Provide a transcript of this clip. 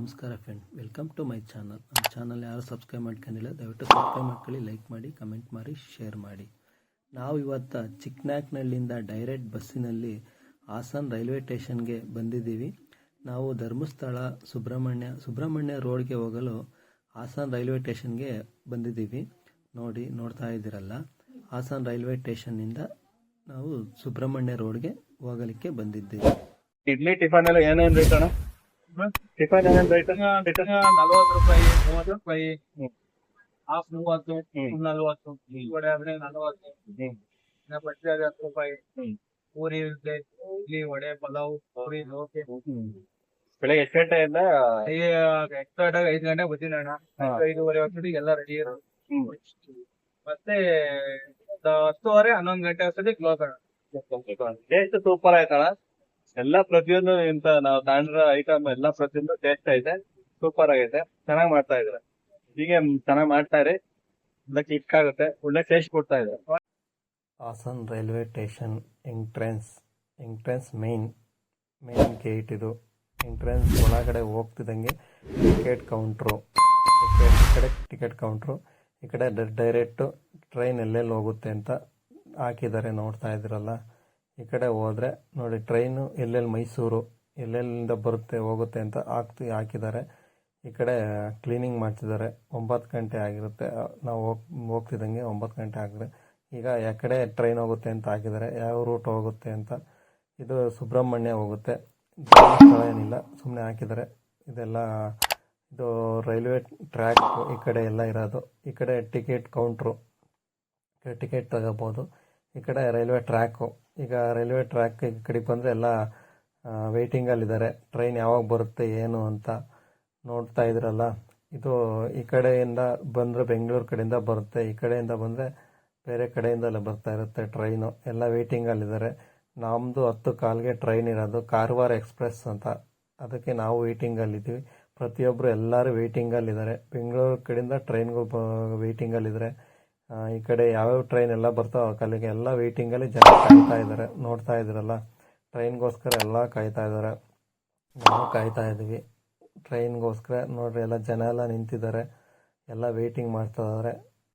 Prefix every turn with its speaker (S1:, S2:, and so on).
S1: ನಮಸ್ಕಾರ friend, welcome to my channel. ನಮ್ಮ channel ಯಾರು ಸಬ್ಸ್ಕ್ರೈಬ್ ಮಾಡ್ಕೊಂಡಿಲ್ಲ, ದಯವಿಟ್ಟು ಸಬ್ಸ್ಕ್ರೈಬ್ ಮಾಡ್ಕೊಳ್ಳಿ, ಲೈಕ್ ಮಾಡಿ, ಕಮೆಂಟ್ ಮಾಡಿ, ಶೇರ್ ಮಾಡಿ. ನಾವು ಇವತ್ತು ಚಿಕ್ಕನಾಕ್ನಹಳ್ಳಿಯಿಂದ ಡೈರೆಕ್ಟ್ ಬಸ್ಸಿನಲ್ಲಿ ಹಾಸನ್ ರೈಲ್ವೆ ಸ್ಟೇಷನ್ಗೆ ಬಂದಿದ್ದೀವಿ. ನಾವು ಧರ್ಮಸ್ಥಳ ಸುಬ್ರಹ್ಮಣ್ಯ ರೋಡ್ಗೆ ಹೋಗಲು ಹಾಸನ್ ರೈಲ್ವೆ ಸ್ಟೇಷನ್ಗೆ ಬಂದಿದ್ದೀವಿ. ನೋಡ್ತಾ ಇದ್ದೀರಲ್ಲ, ಹಾಸನ್ ರೈಲ್ವೆ ಸ್ಟೇಷನ್ನಿಂದ ನಾವು ಸುಬ್ರಹ್ಮಣ್ಯ ರೋಡ್ಗೆ ಹೋಗಲಿಕ್ಕೆ ಬಂದಿದ್ದೀವಿ.
S2: ಇಡ್ಲಿ ಟಿಫನ್ ಎಲ್ಲ ಏನೇನು ರೇಟ್ ಅಣ್ಣ? ಟಿಫನ್ ಏನೇನು ರೇಟ್?
S3: ಟಿಫನ್ 40 ರೂಪಾಯಿ, 30 ರೂಪಾಯಿ, ಹಾಫ್ 30, 40, ವಡೆ ಆದ್ರೆ 40, ಬಜ್ಜಿ ಆದ್ರೆ 10 ರೂಪಾಯಿ, ಪೂರಿ ಇರುತ್ತೆ, ಇಡ್ಲಿ, ವಡೆ, ಪಲಾವ್, ಪೂರಿ, ದೋಸೆ.
S2: ಬೆಳಗ್ಗೆ ಎಷ್ಟು ಗಂಟೆಯಿಂದ?
S3: ಎಕ್ಸಾಕ್ಟ್ ಆಗಿ 5 ಗಂಟೆಗೆ ಬರ್ತೀನಿ ಅಣ್ಣ. 5:30 ಅಷ್ಟೊತ್ತಿಗೆ ಎಲ್ಲ ರೆಡಿ ಇರುತ್ತೆ. ಮತ್ತೆ 10:30, 11 ಗಂಟೆ ಅಷ್ಟೊತ್ತಿಗೆ ಕ್ಲೋಸ್ ಅಣ್ಣ.
S2: ಟೇಸ್ಟ್ ಸೂಪರ್ ಆಯ್ತಣ್ಣ. ಎಲ್ಲ ಪ್ರತಿಯೊಂದು ಇಂತ ನಾವು ತಗೊಂಡ್ರ ಐಟಮ್ ಎಲ್ಲ ಪ್ರತಿಯೊಂದು ಟೇಸ್ಟ್ ಐತೆ, ಸೂಪರ್ ಆಗೈತೆ, ಚೆನ್ನಾಗಿ ಮಾಡ್ತಾ ಇದಾರೆ. ಹೀಗೆ ಚೆನ್ನಾಗಿ ಮಾಡ್ತಾ ಇರಿ, ಎಲ್ಲ ಕ್ಲಿಕ್ ಆಗುತ್ತೆ, ಒಳ್ಳೆ ಟೇಸ್ಟ್ ಕೊಡ್ತಾ ಇದ್ದಾರೆ.
S1: Hassan railway station entrance main gate ಇದು. ಎಂಟ್ರೆನ್ಸ್ ಒಳಗಡೆ ಹೋಗ್ತಿದ್ದಂಗೆ ಟಿಕೆಟ್ ಕೌಂಟ್ರು, ಈ ಕಡೆ ಡೈರೆಕ್ಟು ಟ್ರೈನ್ ಎಲ್ಲೆಲ್ಲಿ ಹೋಗುತ್ತೆ ಅಂತ ಹಾಕಿದ್ದಾರೆ, ನೋಡ್ತಾ ಇದ್ದೀರಲ್ಲ. ಈ ಕಡೆ ಹೋದರೆ ನೋಡಿ, ಟ್ರೈನು ಎಲ್ಲೆಲ್ಲಿ ಮೈಸೂರು ಎಲ್ಲೆಲ್ಲಿಂದ ಬರುತ್ತೆ ಹೋಗುತ್ತೆ ಅಂತ ಹಾಕಿದ್ದಾರೆ. ಈ ಕಡೆ ಕ್ಲೀನಿಂಗ್ ಮಾಡ್ತಿದ್ದಾರೆ. 9 ಗಂಟೆ ಆಗಿರುತ್ತೆ, ನಾವು ಹೋಗ್ತಿದ್ದಂಗೆ 9 ಗಂಟೆ ಆಗಿದೆ. ಈಗ ಯಾಕಡೆ ಟ್ರೈನ್ ಹೋಗುತ್ತೆ ಅಂತ ಹಾಕಿದ್ದಾರೆ, ಯಾವ ರೂಟ್ ಹೋಗುತ್ತೆ ಅಂತ. ಇದು ಸುಬ್ರಹ್ಮಣ್ಯ ಹೋಗುತ್ತೆ, ಸ್ಥಳ ಏನಿಲ್ಲ, ಸುಮ್ಮನೆ ಹಾಕಿದ್ದಾರೆ. ಇದು ರೈಲ್ವೆ ಟ್ರ್ಯಾಕ್ ಈ ಕಡೆ ಎಲ್ಲ ಇರೋದು. ಈ ಕಡೆ ಟಿಕೆಟ್ ಕೌಂಟ್ರು, ಟಿಕೆಟ್ ತಗೋಬೋದು. ಈ ಕಡೆ ರೈಲ್ವೆ ಟ್ರ್ಯಾಕು. ಈಗ ರೈಲ್ವೆ ಟ್ರ್ಯಾಕ್ ಈ ಕಡೆ ಬಂದರೆ ಎಲ್ಲ ವೆಯ್ಟಿಂಗಲ್ಲಿದ್ದಾರೆ, ಟ್ರೈನ್ ಯಾವಾಗ ಬರುತ್ತೆ ಏನು ಅಂತ. ನೋಡ್ತಾ ಇದ್ರಲ್ಲ, ಇದು ಈ ಕಡೆಯಿಂದ ಬಂದರೆ ಬೆಂಗಳೂರು ಕಡೆಯಿಂದ ಬರುತ್ತೆ, ಈ ಕಡೆಯಿಂದ ಬಂದರೆ ಬೇರೆ ಕಡೆಯಿಂದಲೇ ಬರ್ತಾ ಇರುತ್ತೆ ಟ್ರೈನು. ಎಲ್ಲ ವೆಯ್ಟಿಂಗಲ್ಲಿದ್ದಾರೆ. ನಮ್ಮದು 10:15ಗೆ ಟ್ರೈನ್ ಇರೋದು, ಕಾರವಾರ ಎಕ್ಸ್ಪ್ರೆಸ್ ಅಂತ. ಅದಕ್ಕೆ ನಾವು ವೆಯ್ಟಿಂಗಲ್ಲಿದ್ದೀವಿ. ಪ್ರತಿಯೊಬ್ಬರು ಎಲ್ಲರೂ ವೆಯ್ಟಿಂಗಲ್ಲಿದ್ದಾರೆ. ಬೆಂಗಳೂರು ಕಡೆಯಿಂದ ಟ್ರೈನ್ಗಳು ವೆಯ್ಟಿಂಗಲ್ಲಿದ್ದಾರೆ. ಈ ಕಡೆ ಯಾವ್ಯಾವ ಟ್ರೈನ್ ಎಲ್ಲ ಬರ್ತಾವೆ ಕಲ್ಲಿಗೆ ಎಲ್ಲ ವೆಯ್ಟಿಂಗಲ್ಲಿ ಜನ ಕಾಯ್ತಾ ಇದ್ದಾರೆ. ನೋಡ್ತಾ ಇದ್ದೀರಲ್ಲ, ಟ್ರೈನ್ಗೋಸ್ಕರ ಎಲ್ಲ ಕಾಯ್ತಾ ಇದ್ದಾರೆ. ನಾವು ಕಾಯ್ತಾ ಇದ್ದೀವಿ ಟ್ರೈನ್ಗೋಸ್ಕರ. ನೋಡ್ರಿ, ಎಲ್ಲ ಜನ ಎಲ್ಲ ನಿಂತಿದ್ದಾರೆ, ಎಲ್ಲ ವೆಯ್ಟಿಂಗ್ ಮಾಡ್ತಾ ಇದ್ದಾರೆ.